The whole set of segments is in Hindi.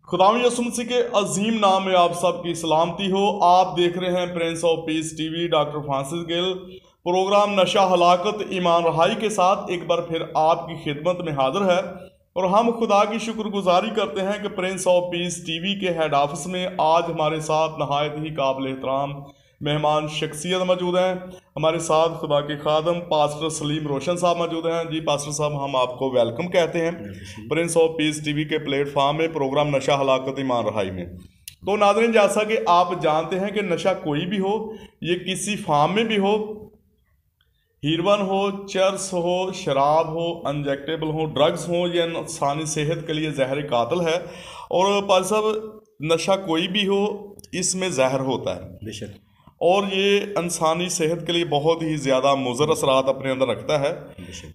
खुदावंद यीशु मसीह के अजीम नाम में आप सबकी सलामती हो। आप देख रहे हैं prince of peace TV. Doctor Francis Gill programme नशा हलाकत ईमान रहाई के साथ एक बार फिर आपकी खिदमत में हाजिर है और हम खुदा की शुक्रगुजारी करते हैं कि प्रिंस ऑफ पीस टीवी के हेड ऑफिस में आज हमारे साथ नहायत ही काबिल एहतराम मेहमान शख्सियत मौजूद हैं। हमारे साथ खुदा के खादम पास्टर सलीम रोशन साहब मौजूद हैं। जी पास्टर साहब, हम आपको वेलकम कहते हैं प्रिंस ऑफ पीस टीवी के प्लेटफॉर्म में प्रोग्राम नशा हलाकत ईमान रहाई में। तो नाज़रीन, जैसा कि आप जानते हैं कि नशा कोई भी हो, ये किसी फार्म में भी हो, हीरोइन हो, चर्स हो, शराब हो, इंजेक्टेबल हो, ड्रग्स हो, ये इंसानी सेहत के लिए जहर कातिल है। और पास्टर साहब, नशा कोई भी हो, इसमें जहर होता है बेशक, और ये इंसानी सेहत के लिए बहुत ही ज़्यादा मुज़र असरात अपने अंदर रखता है।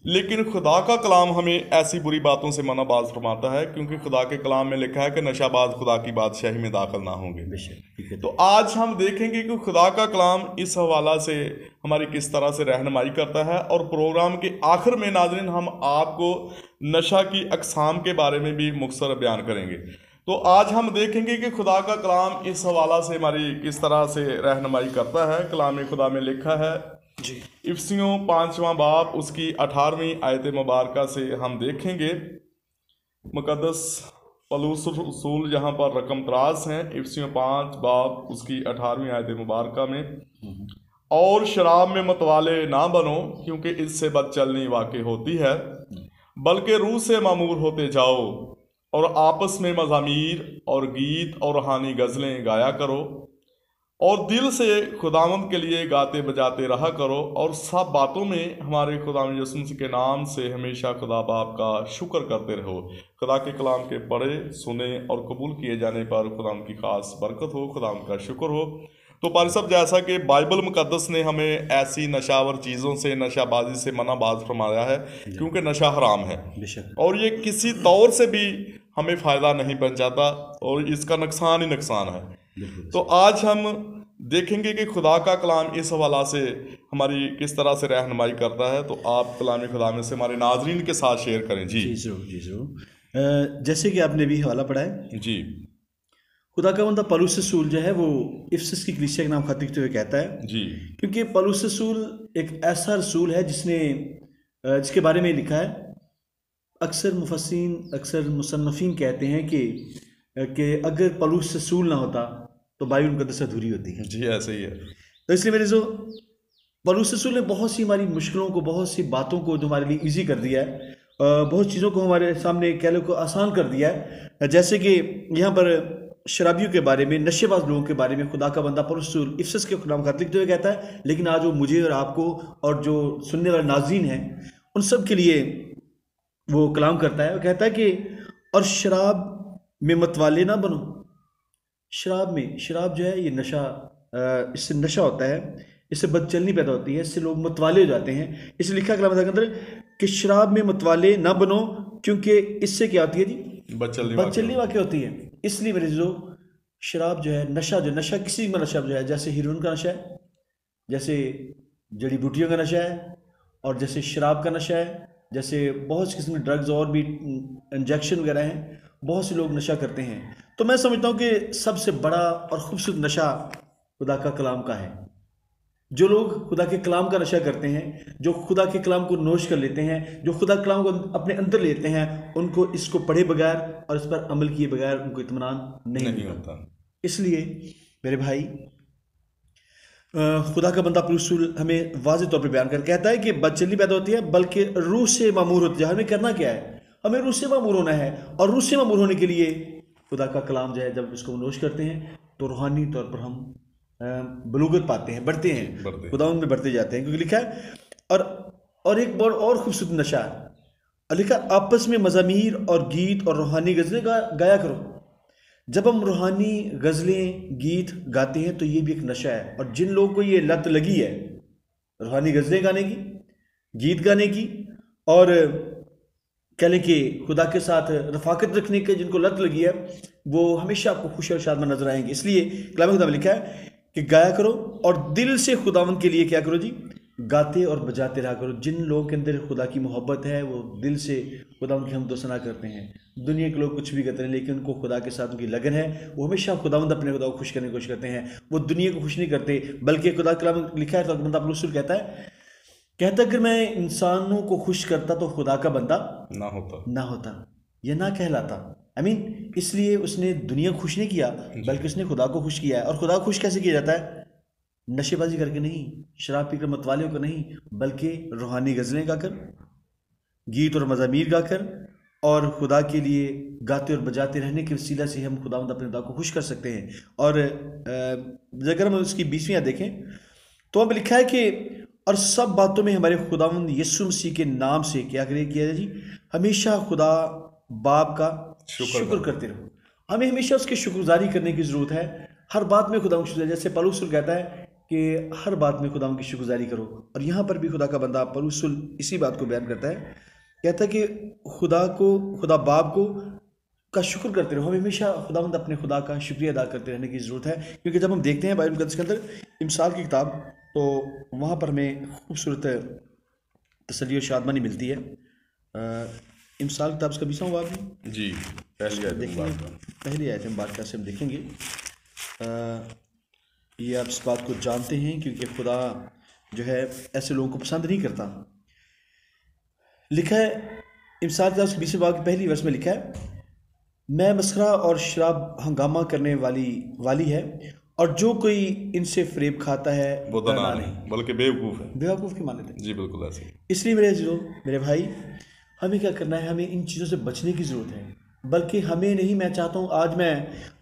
लेकिन खुदा का कलाम हमें ऐसी बुरी बातों से मनाबाज फरमाता है, क्योंकि खुदा के कलाम में लिखा है कि नशाबाज खुदा की बादशाही में दाखिल ना होंगे। तो आज हम देखेंगे कि खुदा का कलाम इस हवाला से हमारी किस तरह से रहनुमाई करता है। और प्रोग्राम के आखिर में नाज़रीन हम आपको नशा की अक़साम के बारे में भी मुख्तसर बयान करेंगे। तो आज हम देखेंगे कि खुदा का कलाम इस हवाला से हमारी किस तरह से रहनुमाई करता है। कलाम खुदा में लिखा है जी, इफसियों 5वां बाब उसकी 18वीं आयत मुबारक से हम देखेंगे। मुकद्दस पौलुस रसूल यहाँ पर रकम तराज हैं। इफसियों 5 बाब उसकी 18वीं आयत मुबारक में, और शराब में मतवाले ना बनो, क्योंकि इससे बदचलनी वाक़ई होती है, बल्कि रूह से मामूर होते जाओ और आपस में मज़ामीर और गीत और रूहानी गज़लें गाया करो, और दिल से खुदावंद के लिए गाते बजाते रहा करो, और सब बातों में हमारे खुदावंद यीशु मसीह के नाम से हमेशा खुदा बाप का शुक्र करते रहो। खुदा के कलाम के पढ़े, सुने और कबूल किए जाने पर खुदावंद की खास बरकत हो, खुदावंद का शुक्र हो। तो पारी साहब, जैसा कि बाइबल मुकद्दस ने हमें ऐसी नशावर चीज़ों से, नशाबाजी से मनाबाज फरमाया है, क्योंकि नशा हराम है और ये किसी तौर से भी हमें फ़ायदा नहीं पहुंचाता और इसका नुकसान ही नुकसान है। तो आज हम देखेंगे कि खुदा का कलाम इस हवाला से हमारी किस तरह से रहनुमाई करता है। तो आप कलाम खुदा में से हमारे नाजरीन के साथ शेयर करें। जी जरूर। जैसे कि आपने भी हवाला पढ़ा है जी, खुदा का बंदा पौलुस रसूल जो है वो इफिसस की कलीसिया के नाम खत लिखते हुए कहता है जी, क्योंकि पौलुस रसूल एक ऐसा रसूल है जिसके बारे में लिखा है। अक्सर मुफस्सिरीन, अक्सर मुसन्नफीन कहते हैं कि अगर पौलुस रसूल ना होता तो बाइबल मुकद्दस अधूरी होती है। जी, ऐसे ही है। तो इसलिए मेरे जो पौलुस रसूल ने बहुत सी हमारी मुश्किलों को, बहुत सी बातों को जो हमारे लिए ईजी कर दिया है, बहुत चीज़ों को हमारे सामने कह लो को आसान कर दिया है। जैसे कि यहाँ पर शराबियों के बारे में, नशेबाज लोगों के बारे में खुदा का बंदा पौलुस रसूल इफिसस के नाम खत लिखते हुए कहता है। लेकिन आज वो मुझे और आपको और जो सुनने वाले नाज़रीन हैं उन सब के लिए वो कलाम करता है। वो कहता है कि और शराब में मतवाले ना बनो। शराब जो है ये नशा, इससे नशा होता है, इससे बदचलनी पैदा होती है, इससे लोग मतवाले हो जाते हैं। इसलिए लिखा कलाम के अंदर कि शराब में मतवाले ना बनो, क्योंकि इससे क्या होती है जी, बदचलनी वाक़ई होती है। इसलिए मेरे जो शराब जो है, नशा किसी में नशा जो है, जैसे हीरोइन का नशा है, जैसे जड़ी बूटियों का नशा है, और जैसे शराब का नशा है, जैसे बहुत सी किस्म के ड्रग्स और भी इंजेक्शन वगैरह हैं, बहुत से लोग नशा करते हैं। तो मैं समझता हूँ कि सबसे बड़ा और खूबसूरत नशा खुदा का कलाम का है। जो लोग खुदा के कलाम का नशा करते हैं, जो खुदा के कलाम को नोश कर लेते हैं, जो खुदा के कलाम को अपने अंदर लेते हैं, उनको इसको पढ़े बगैर और इस पर अमल किए बगैर उनको इत्मीनान नहीं होता। इसलिए मेरे भाई, खुदा का बंदा पौलुस रसूल हमें वाज़ेह तौर पर बयान कर कहता है कि बदचलनी पैदा होती है, बल्कि रूह से मामूर होती है। हमें करना क्या है? हमें रूह से मामूर होना है, और रूह से मामूर होने के लिए खुदा का कलाम जो है, जब इसको नोश करते हैं तो रूहानी तौर पर हम बलूगत पाते हैं, बढ़ते हैं, खुदावंद में बढ़ते जाते हैं। क्योंकि लिखा है और एक बहुत और खूबसूरत नशा है, लिखा आपस में मज़ामीर और गीत और रूहानी गज़लें गाया करो। जब हम रूहानी गज़लें, गीत गाते हैं तो ये भी एक नशा है। और जिन लोगों को ये लत लगी है रूहानी गज़लें गाने की, गीत गाने की, और कह लें कि खुदा के साथ रफ़ाकत रखने की जिनको लत लगी है, वो हमेशा आपको खुश और शाद में नजर आएंगे। इसलिए कलाम खुदा में लिखा है कि गाया करो और दिल से खुदावंद के लिए क्या करो जी, गाते और बजाते रहा करो। जिन लोगों के अंदर खुदा की मोहब्बत है वो दिल से खुदा उनकी हमदो सना करते हैं। दुनिया के लोग कुछ भी करते हैं लेकिन उनको खुदा के साथ उनकी लगन है, वो हमेशा खुदावंद अपने खुदा को खुश करने की कोशिश करते हैं। वो दुनिया को खुश नहीं करते, बल्कि खुदा कलाम लिखा है, तो बंदा अपना रसूल कहता अगर मैं इंसानों को खुश करता तो खुदा का बंदा ना होता या ना कहलाता। इसलिए उसने दुनिया को खुश नहीं किया बल्कि उसने खुदा को खुश किया है। और खुदा को खुश कैसे किया जाता है? नशेबाजी करके नहीं, शराब पीकर मतवालियों को नहीं, बल्कि रूहानी गज़लें गाकर, गीत और मज़ामीर गाकर और खुदा के लिए गाते और बजाते रहने के वसीला से हम खुदावंद अपने खुदा को खुश कर सकते हैं। और अगर हम उसकी 20वीं आयत देखें तो अब लिखा है कि और सब बातों में हमारे खुदावंद यीशु मसीह के नाम से क्या किया जी, हमेशा खुदा बाप का शुक्र करते रहो। हमें हमेशा उसकी शुक्रगुजारी करने की ज़रूरत है। हर बात में खुदा की शुक्र, जैसे पौलुस कहता है कि हर बात में खुदा की शुक्रगुजारी करो। और यहाँ पर भी खुदा का बंदा पौलुस इसी बात को बयान करता है, कहता है कि खुदा बाप को का शुक्र करते रहो। हमें हमेशा खुदावंद अपने खुदा का शुक्रिया अदा करते रहने की ज़रूरत है। क्योंकि जब हम देखते हैं बाइबल मुक़द्दस के अंदर इमसाल की किताब, तो वहाँ पर हमें खूबसूरत तसल्ली और शादमानी मिलती है। इमसाल किताब का 20वां बाब जी, पहली आयत मुबारक से हम देखेंगे। ये आप इस बात को जानते हैं क्योंकि खुदा जो है ऐसे लोगों को पसंद नहीं करता। लिखा है इमसाल किताब के 20वें बाब की पहली वर्ष में लिखा है, मैं मस्खरा और शराब हंगामा करने वाली है, और जो कोई इनसे फरेब खाता है वो दना नहीं बल्कि बेवकूफ़ की माने थे। जी बिल्कुल ऐसे। इसलिए मेरे भाई, हमें क्या करना है? हमें इन चीज़ों से बचने की ज़रूरत है। बल्कि हमें नहीं, मैं चाहता हूँ आज मैं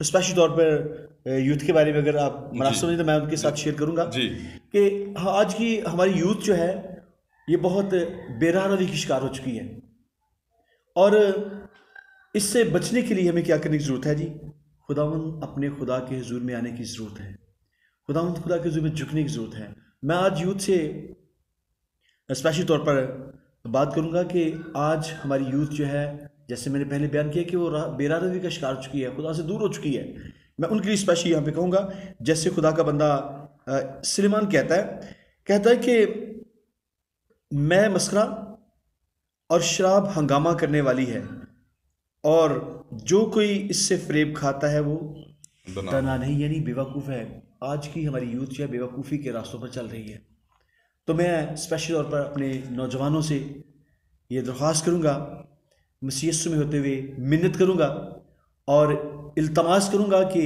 स्पेशल तौर पर यूथ के बारे में अगर आप मुनासिब समझें तो मैं उनके साथ शेयर करूँगा कि आज की हमारी यूथ जो है ये बहुत बेराहनवी की शिकार हो चुकी है। और इससे बचने के लिए हमें क्या करने की ज़रूरत है जी? खुदावंद अपने खुदा के हुजूर में आने की ज़रूरत है। खुदावंद खुदा के हुजूर में झुकने की ज़रूरत है। मैं आज यूथ से स्पेशल तौर पर बात करूँगा कि आज हमारी यूथ जो है, जैसे मैंने पहले बयान किया कि वो बेराहनवी का शिकार हो चुकी है, खुदा से दूर हो चुकी है। मैं उनके लिए स्पेशल यहाँ पे कहूँगा, जैसे खुदा का बंदा सुलेमान कहता है कि मैं मस्खरा और शराब हंगामा करने वाली है, और जो कोई इससे फरेब खाता है वो दना नहीं, यानी बेवकूफ़ है। आज की हमारी यूथ जो है बेवकूफ़ी के रास्तों पर चल रही है। तो मैं स्पेशल तौर पर अपने नौजवानों से ये दरख्वास्त करूँगा, मसीह यीशु में होते हुए मिन्नत करूँगा और इल्तमास करूँगा कि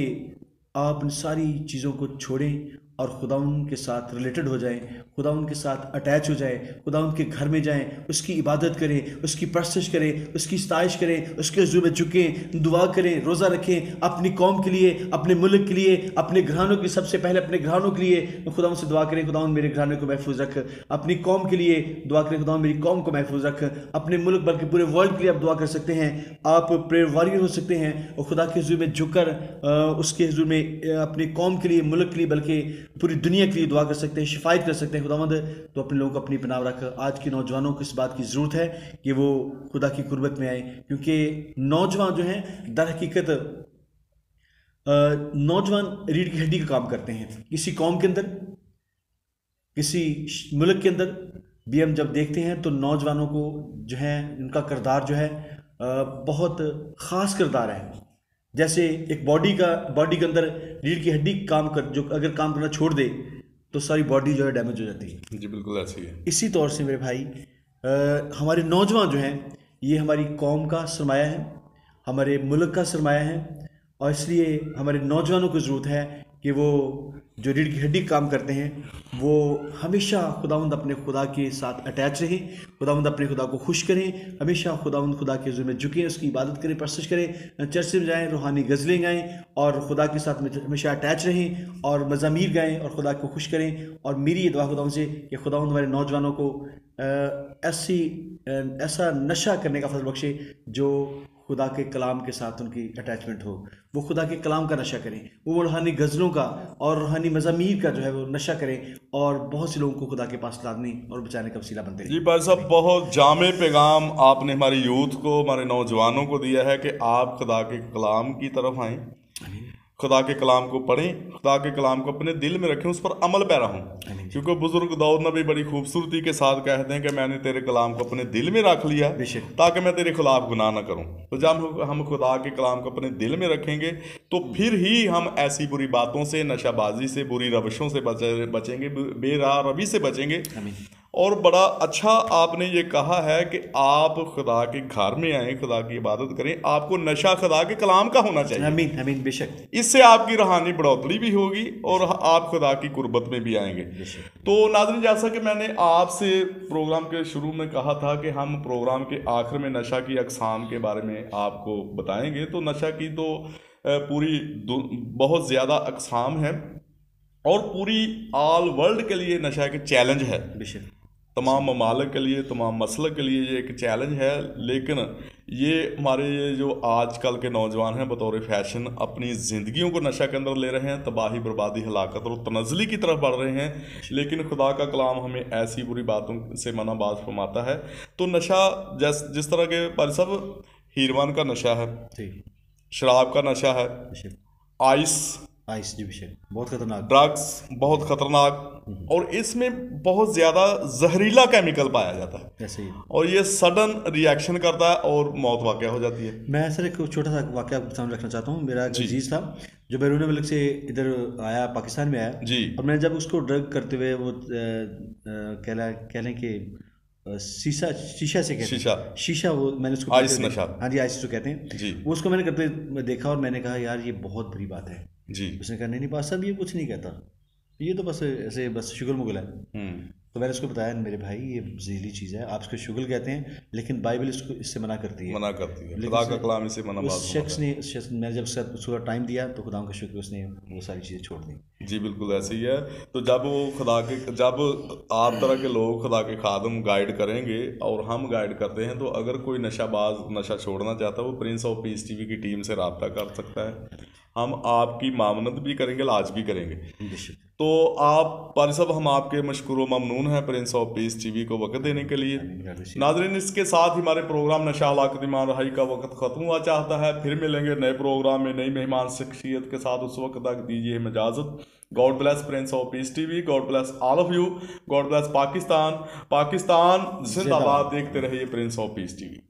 आप इन सारी चीज़ों को छोड़ें और खुदावंद के साथ रिलेटेड हो जाएं, खुदावंद के साथ अटैच हो जाएं, खुदावंद के घर में जाएं, उसकी इबादत करें, उसकी परस्तिश करें, उसकी सताइश करें, उसके हुजूर में झुकें, दुआ करें, रोज़ा रखें, अपनी कौम के लिए, अपने मुल्क के लिए, अपने घरानों की, सबसे पहले अपने घरानों के लिए खुदावंद से दुआ करें, खुदावंद मेरे घराने को महफूज रख। अपनी कौम के लिए दुआ करें, खुदावंद मेरी कौम को महफूज रख। अपने मुल्क बल्कि पूरे वर्ल्ड के लिए आप दुआ कर सकते हैं। आप प्रेयर वॉरियर हो सकते हैं और खुदा के हुजूर में झुककर उसके हुजूर में अपनी कौम के लिए, मुल्क के लिए, बल्कि पूरी दुनिया के लिए दुआ कर सकते हैं, शिफायत कर सकते हैं। खुदावंद तो अपने लोगों को अपनी पनाह रख। आज के नौजवानों को इस बात की ज़रूरत है कि वो खुदा की कुर्बत में आए, क्योंकि नौजवान जो हैं दर हकीकत नौजवान रीढ़ की हड्डी का काम करते हैं। किसी कौम के अंदर, किसी मुल्क के अंदर भी हम जब देखते हैं तो नौजवानों को जो है उनका किरदार जो है बहुत ख़ास किरदार है। जैसे एक बॉडी के अंदर रीढ़ की हड्डी जो अगर काम करना छोड़ दे तो सारी बॉडी जो है डैमेज हो जाती है। जी बिल्कुल ऐसी है। इसी तौर से मेरे भाई, हमारे नौजवान जो हैं ये हमारी कौम का सरमाया है, हमारे मुल्क का सरमाया है, और इसलिए हमारे नौजवानों को ज़रूरत है कि वो जो रीढ़ की हड्डी काम करते हैं वो हमेशा खुदावंद अपने खुदा के साथ अटैच रहें, खुदावंद अपने खुदा को खुश करें, हमेशा खुदावंद खुदा के हुजूर में झुकें, उसकी इबादत करें, परस्तिश करें, चर्च में जाएं, रूहानी गज़लें गाएं और खुदा के साथ हमेशा अटैच रहें और मज़ामीर गाएं और खुदा को खुश करें। और मेरी ये दुआ खुदावंद से कि खुदावंद हमारे नौजवानों को ऐसा नशा करने का फजल बख्शे जो खुदा के कलाम के साथ उनकी अटैचमेंट हो। वो खुदा के कलाम का नशा करें, वो रूहानी गज़लों का और रूहानी मज़ामीर का जो है वो नशा करें, और बहुत से लोगों को खुदा के पास लाने और बचाने का वसीला बनते हैं। जी भाई साहब, बहुत जामे पैगाम आपने हमारी यूथ को, हमारे नौजवानों को दिया है कि आप खुदा के कलाम की तरफ आएँ, खुदा के कलाम को पढ़ें, खुदा के कलाम को अपने दिल में रखें, उस पर अमल पैरा हों। क्योंकि बुजुर्ग दाऊद नबी बड़ी खूबसूरती के साथ कहते हैं कि मैंने तेरे कलाम को अपने दिल में रख लिया ताकि मैं तेरे खिलाफ गुनाह ना करूं। तो जब हम खुदा के कलाम को अपने दिल में रखेंगे तो फिर ही हम ऐसी बुरी बातों से, नशाबाजी से, बुरी रविशों से बचेंगे, बेराह रवि से बचेंगे। और बड़ा अच्छा आपने ये कहा है कि आप खुदा के घर में आए, खुदा की इबादत करें, आपको नशा खुदा के कलाम का होना चाहिए। आमीन आमीन बेशक। इससे आपकी रूहानी बढ़ोतरी भी होगी और आप खुदा की कुर्बत में भी आएंगे। तो नाज़रीन, जैसा कि मैंने आपसे प्रोग्राम के शुरू में कहा था कि हम प्रोग्राम के आखिर में नशा की अक़साम के बारे में आपको बताएंगे। तो नशा की तो पूरी बहुत ज़्यादा अक़साम है और पूरी ऑल वर्ल्ड के लिए नशा एक चैलेंज है। तमाम ममालिक के लिए, तमाम मसलक के लिए ये एक चैलेंज है। लेकिन ये हमारे ये जो आजकल के नौजवान हैं बतौर फैशन अपनी ज़िंदगियों को नशा के अंदर ले रहे हैं, तबाही, बर्बादी, हलाकत और तनज़ली की तरफ बढ़ रहे हैं। लेकिन खुदा का कलाम हमें ऐसी बुरी बातों से मनाबाज फरमाता है। तो नशा जिस तरह के पर सब हीरोइन का नशा है, शराब का नशा है, आइस जी विषय बहुत खतरनाक, ड्रग्स बहुत खतरनाक, और इसमें बहुत ज़्यादा जहरीला केमिकल पाया जाता है ऐसे ही, और ये सडन रिएक्शन करता है और मौत वाक़या हो जाती है। मैं सर एक छोटा सा वाक़या सामने रखना चाहता हूँ। मेरा एक अजीज़ था जो बैरून मुल्क से इधर आया, पाकिस्तान में आया जी, और मैंने जब उसको ड्रग करते हुए वो कह लें कि शीशा से कहते शीशा वो मैंने उसको आइस नशा, हाँ जी आइस जो कहते हैं जी, वो उसको मैंने करते देखा और मैंने कहा यार ये बहुत बुरी बात है जी। उसने कहा नहीं बात साहब ये कुछ नहीं कहता, ये तो बस ऐसे बस शुगल मुगल है। तो मैंने उसको बताया मेरे भाई ये जहरीली चीज़ है, आप इसको शुगल कहते हैं लेकिन बाइबल इसको इससे मना करती है, खुदा का कलाम इसे मना। उस शख्स ने मैंने जब उसको टाइम दिया तो खुदा का शुक्र उसने वो सारी चीज़ें छोड़ दी जी। बिल्कुल ऐसे ही है। तो जब आप तरह के लोग खुदा के खादम गाइड करेंगे और हम गाइड करते हैं, तो अगर कोई नशाबाज नशा छोड़ना चाहता है वो प्रिंस ऑफ पीस टीवी की टीम से रब्ता कर सकता है। हम आपकी मामनत भी करेंगे, इलाज भी करेंगे। तो आप पर सब हम आपके मशकूर व ममनून हैं प्रिंस ऑफ पीस टीवी को वक्त देने के लिए। नाज़रीन, इसके साथ ही हमारे प्रोग्राम नशा हलाकत ईमान रहाई का वक्त ख़त्म हुआ चाहता है। फिर मिलेंगे नए प्रोग्राम में नई मेहमान शख्सियत के साथ। उस वक्त तक दीजिए हमें इजाज़त। God bless Prince of peace TV, God bless all of you, God bless Pakistan जिंदाबाद। देखते रहिए प्रिंस ऑफ पीस टीवी।